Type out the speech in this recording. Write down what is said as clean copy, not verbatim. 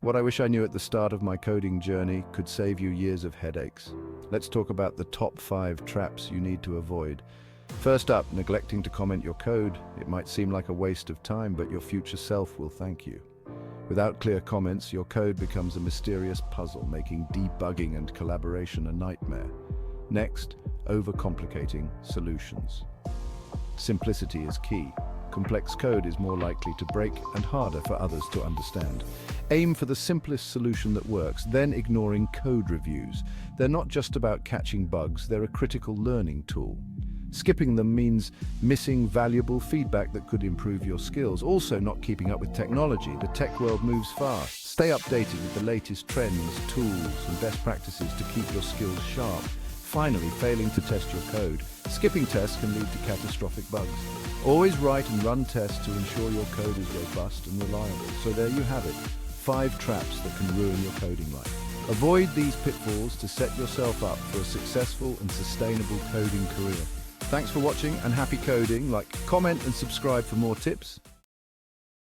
What I wish I knew at the start of my coding journey could save you years of headaches. Let's talk about the top 5 traps you need to avoid. First up, neglecting to comment your code. It might seem like a waste of time, but your future self will thank you. Without clear comments, your code becomes a mysterious puzzle, making debugging and collaboration a nightmare. Next, overcomplicating solutions. Simplicity is key. Complex code is more likely to break and harder for others to understand. Aim for the simplest solution that works, then ignoring code reviews. They're not just about catching bugs, they're a critical learning tool. Skipping them means missing valuable feedback that could improve your skills. Also, not keeping up with technology. The tech world moves fast. Stay updated with the latest trends, tools, and best practices to keep your skills sharp. Finally, failing to test your code. Skipping tests can lead to catastrophic bugs. Always write and run tests to ensure your code is robust and reliable. So there you have it, 5 traps that can ruin your coding life. Avoid these pitfalls to set yourself up for a successful and sustainable coding career. Thanks for watching and happy coding. Like, comment and subscribe for more tips.